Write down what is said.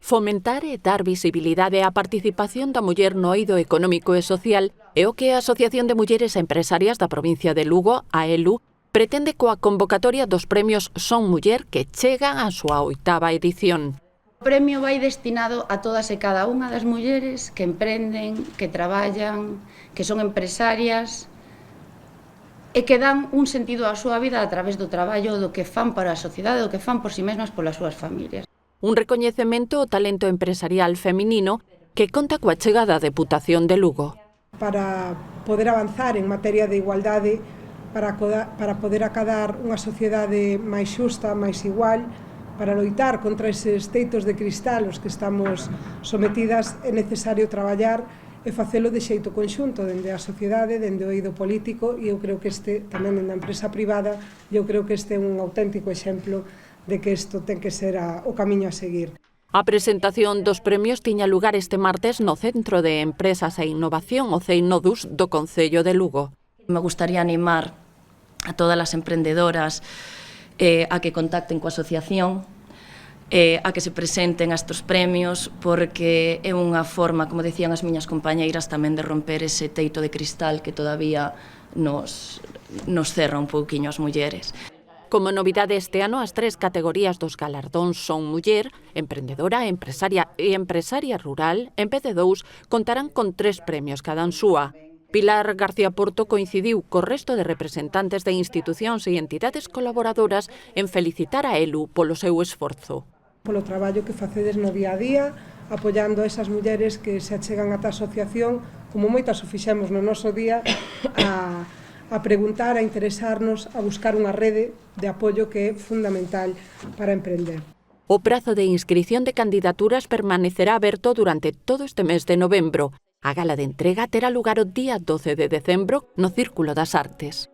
Fomentar e dar visibilidade á participación da muller no eido económico e social é o que a Asociación de Mulleres Empresarias da provincia de Lugo, a ELU, pretende coa convocatoria dos premios Son Muller que chegan á súa 8ª edición. O premio vai destinado a todas e cada unha das mulleres que emprenden, que traballan, que son empresarias e que dan un sentido á súa vida a través do traballo, do que fan para a sociedade, do que fan por si mesmas polas súas familias. Un recoñecemento ao talento empresarial feminino que conta coa chegada da Deputación de Lugo. Para poder avanzar en materia de igualdade, para poder acadar unha sociedade máis xusta, máis igual, para loitar contra eses teitos de cristal aos que estamos sometidas, é necesario traballar e facelo de xeito conxunto, dende a sociedade, dende o eido político, e eu creo que tamén dende a empresa privada, eu creo que este é un auténtico exemplo de que isto ten que ser o camiño a seguir. A presentación dos premios tiña lugar este martes no Centro de Empresas e Innovación, o CEINODUS, do Concello de Lugo. Me gustaría animar a todas as emprendedoras a que contacten coa asociación, a que se presenten a estes premios, porque é unha forma, como decían as miñas compañeiras, tamén de romper ese teito de cristal que todavía nos cerra un pouquiño as mulleres. Como novidade este ano, as 3 categorías dos galardóns Son Muller, Emprendedora, Empresaria e Empresaria Rural, en vez de 2, contarán con 3 premios cada súa. Pilar García Porto coincidiu co resto de representantes de institucións e entidades colaboradoras en felicitar a ELU polo seu esforzo. Polo traballo que facedes no día a día, apoiando a esas mulleres que se achegan ata a asociación, como moitas o fixemos no noso día, a preguntar, a interesarnos, a buscar unha rede de apoio que é fundamental para emprender. O prazo de inscrición de candidaturas permanecerá aberto durante todo este mes de novembro. A gala de entrega terá lugar o día 12 de decembro no Círculo das Artes.